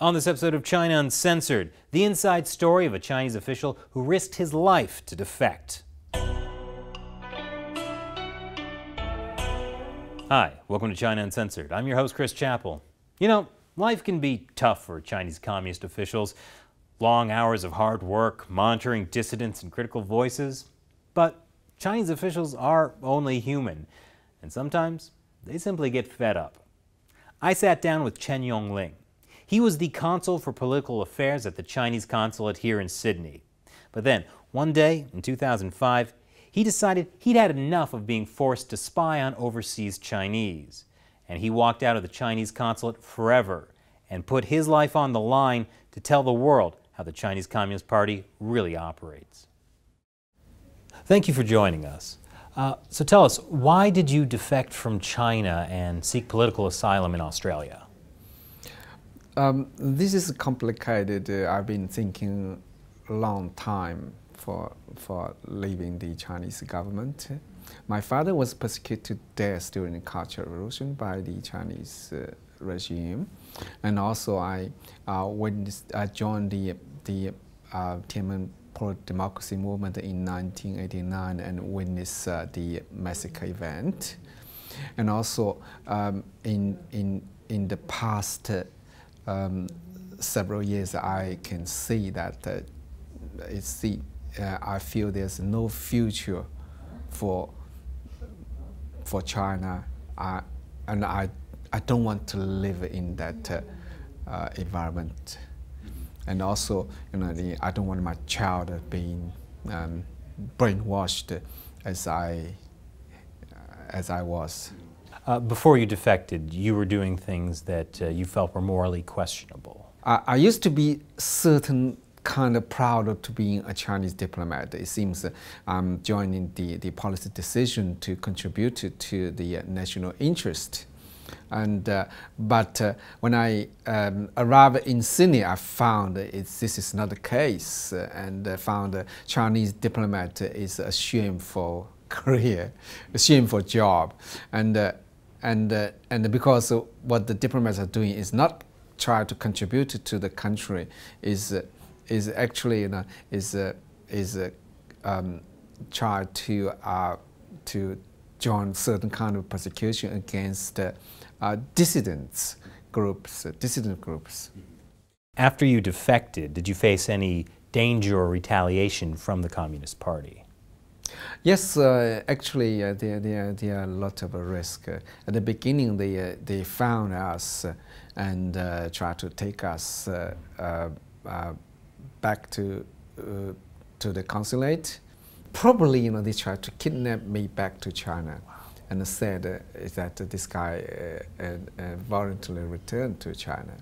On this episode of China Uncensored, the inside story of a Chinese official who risked his life to defect. Hi, welcome to China Uncensored. I'm your host, Chris Chappell. You know, life can be tough for Chinese communist officials. Long hours of hard work, monitoring dissidents and critical voices. But Chinese officials are only human, and sometimes they simply get fed up. I sat down with Chen Yonglin. He was the consul for political affairs at the Chinese Consulate here in Sydney. But then, one day in 2005, he decided he'd had enough of being forced to spy on overseas Chinese. And he walked out of the Chinese Consulate forever and put his life on the line to tell the world how the Chinese Communist Party really operates. Thank you for joining us. So tell us, why did you defect from China and seek political asylum in Australia? This is complicated. I've been thinking a long time for leaving the Chinese government. My father was persecuted to death during the Cultural Revolution by the Chinese regime, and also I joined the Tiananmen pro-democracy movement in 1989 and witnessed the massacre event. And also in the past several years, I can see that I feel there's no future for China, and I don't want to live in that environment. And also, you know, I don't want my child being brainwashed as I was. Before you defected, you were doing things that you felt were morally questionable. I used to be certain kind of proud of to being a Chinese diplomat. It seems I'm joining the policy decision to contribute to the national interest. And but when I arrived in Sydney, I found this is not the case, and found a Chinese diplomat is a shameful career, a shameful job, and because what the diplomats are doing is not try to contribute to the country, is actually, you know, try to join certain kind of persecution against dissident groups. After you defected, did you face any danger or retaliation from the Communist Party? Yes, actually, there are a lot of risk. At the beginning, they found us and tried to take us back to the consulate. Probably, you know, they tried to kidnap me back to China, and said that this guy voluntarily returned to China.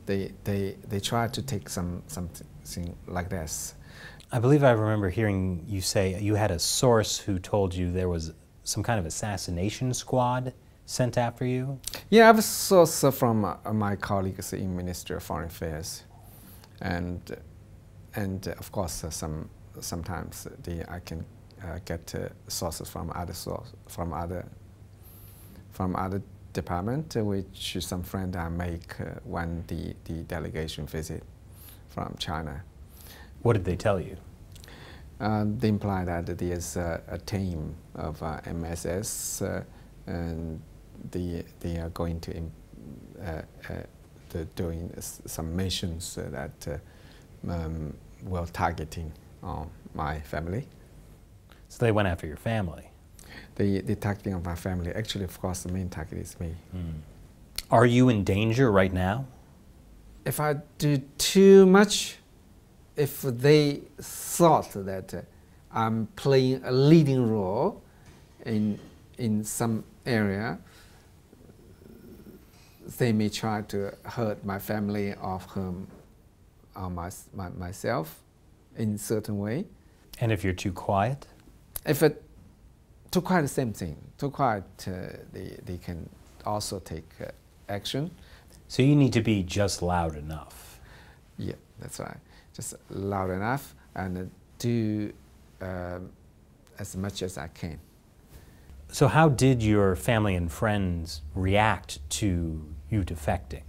They tried to take something like this. I believe I remember hearing you say you had a source who told you there was some kind of assassination squad sent after you? Yeah, I have a source from my colleagues in Ministry of Foreign Affairs, and of course sometimes I can get sources from other department, which some friend I make when the delegation visit from China. What did they tell you? They imply that there's a team of MSS, and they are going to doing some missions that were targeting my family. So they went after your family? The targeting of my family. Actually, of course, the main target is me. Are you in danger right now? If I do too much, if they thought that I'm playing a leading role in some area, they may try to hurt my family or harm myself in a certain way. And if you're too quiet? If it too quiet, the same thing. Too quiet, they can also take action. So you need to be just loud enough. Yeah, that's right. Just loud enough and do as much as I can. So how did your family and friends react to you defecting?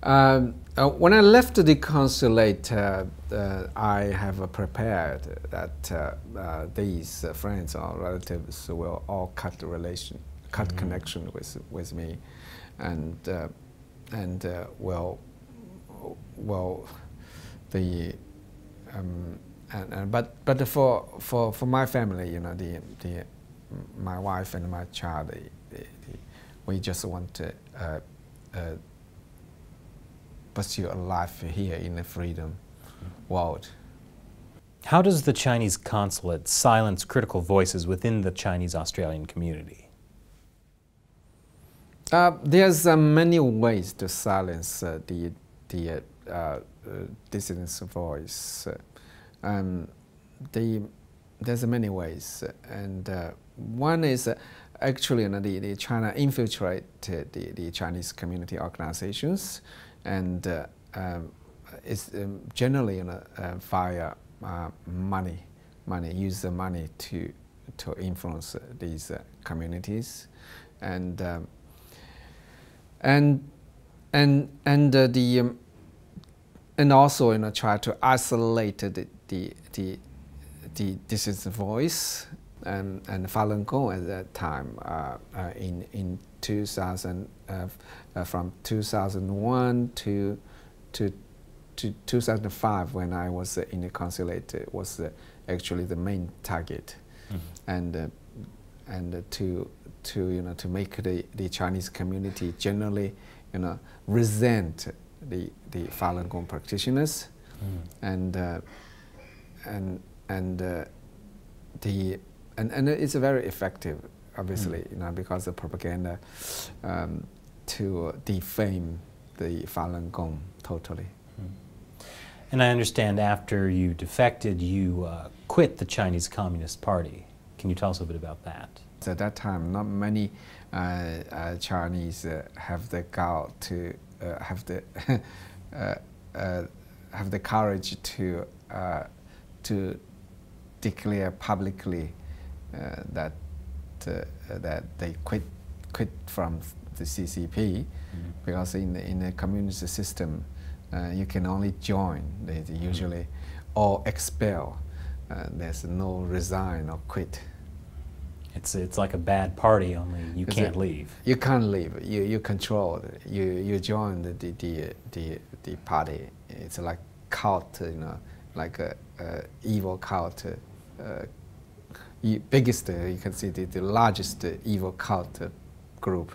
When I left the consulate, I have prepared that these friends or relatives will all cut connection with me, and but for my family, my wife and my child, we just want to pursue a life here in the freedom world. How does the Chinese consulate silence critical voices within the Chinese Australian community? There's many ways to silence the dissident's voice. There's many ways, and one is actually the China infiltrated the Chinese community organizations, and it's generally via money, use the money to influence these communities, and also try to isolate the dissident voice, and Falun Gong at that time in 2000 from 2001 to 2005, when I was in the consulate, was actually the main target, and to make the Chinese community generally resent the Falun Gong practitioners, and it's very effective, obviously, because of propaganda to defame the Falun Gong totally. And I understand after you defected, you quit the Chinese Communist Party. Can you tell us a bit about that? At that time, not many Chinese have the gall to have the courage to declare publicly that they quit from the CCP, because in the communist system you can only join. They usually or expel. There's no resign or quit. It's like a bad party, only you can't leave. You can't leave. You control. You join the party. It's like cult, like a evil cult. Biggest, you can see the largest evil cult group.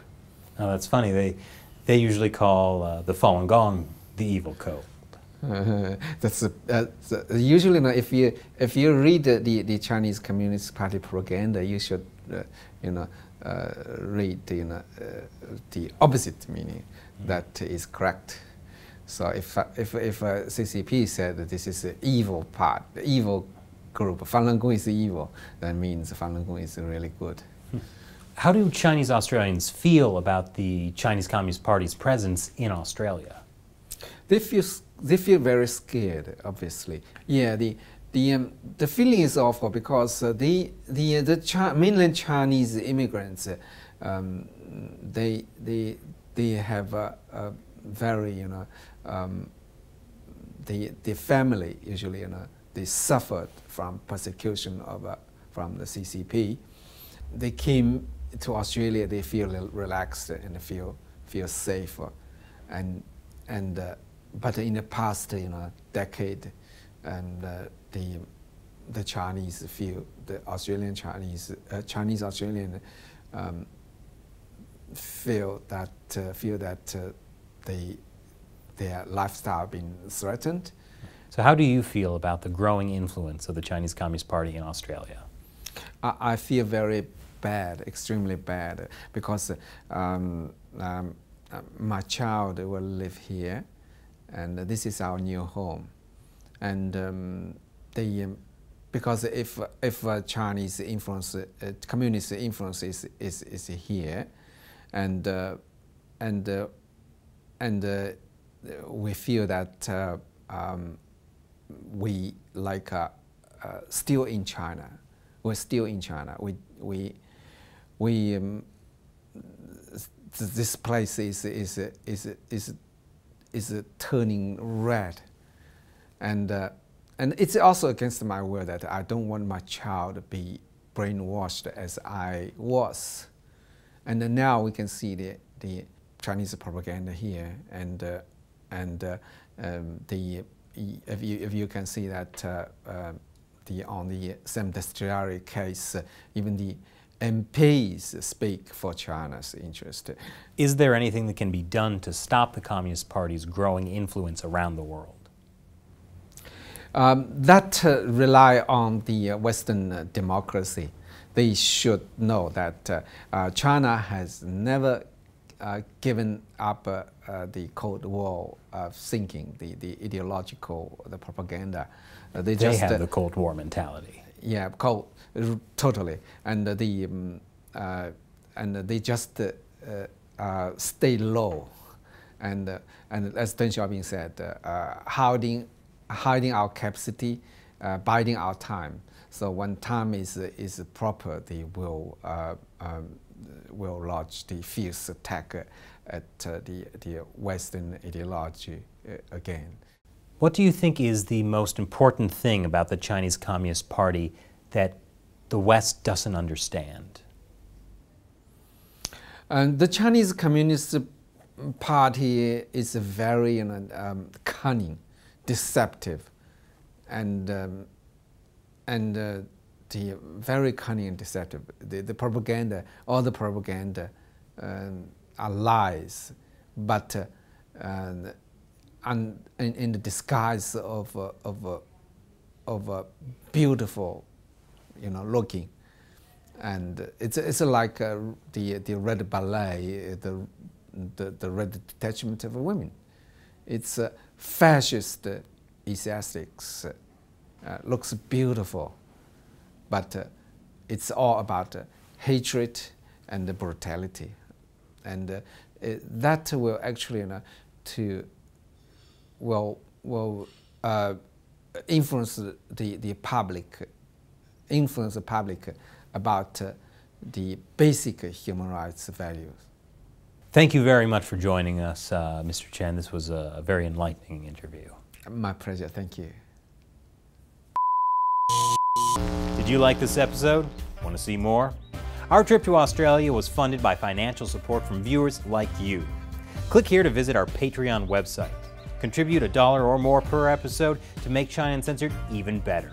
Oh, that's funny. They usually call the Falun Gong the evil cult. That's usually if you read the Chinese Communist Party propaganda, you should read the opposite meaning. That is correct. So if CCP said that this is the evil part, the evil group, Falun Gong is evil, that means Falun Gong is really good. How do Chinese Australians feel about the Chinese Communist Party's presence in Australia? They feel very scared, obviously. Yeah, the feeling is awful because the mainland Chinese immigrants, they have a very the family usually they suffered from persecution from the CCP. They came to Australia. They feel relaxed and feel safe, but in the past decade, and the Chinese feel, the Australian Chinese Australian feel that their lifestyle been threatened. So how do you feel about the growing influence of the Chinese Communist Party in Australia? I feel very bad, extremely bad, because my child will live here, and this is our new home, and because if Chinese influence, communist influence is here, and we feel that we still in China. We're still in China. This place is is turning red, and it's also against my will that I don't want my child to be brainwashed as I was. And now we can see the Chinese propaganda here, and if you can see that on the Sam Destiari case, even the MPs speak for China's interest. Is there anything that can be done to stop the Communist Party's growing influence around the world? That rely on the Western democracy. They should know that China has never given up the Cold War thinking, the ideological, the propaganda. They just have the Cold War mentality. Yeah, totally, and they just stay low, and as Deng Xiaoping said, hiding our capacity, biding our time. So when time is proper, they will launch the fierce attack at the Western ideology again. What do you think is the most important thing about the Chinese Communist Party that the West doesn't understand? The Chinese Communist Party is very cunning, deceptive, and very cunning and deceptive. The propaganda, all the propaganda are lies, but in the disguise of a beautiful, looking, and it's like the red ballet, the red detachment of women. It's fascist aesthetics, looks beautiful, but it's all about hatred and brutality, and that will actually will influence the public, about the basic human rights values. Thank you very much for joining us, Mr. Chen. This was a very enlightening interview. My pleasure. Thank you. Did you like this episode? Want to see more? Our trip to Australia was funded by financial support from viewers like you. Click here to visit our Patreon website. Contribute $1 or more per episode to make China Uncensored even better.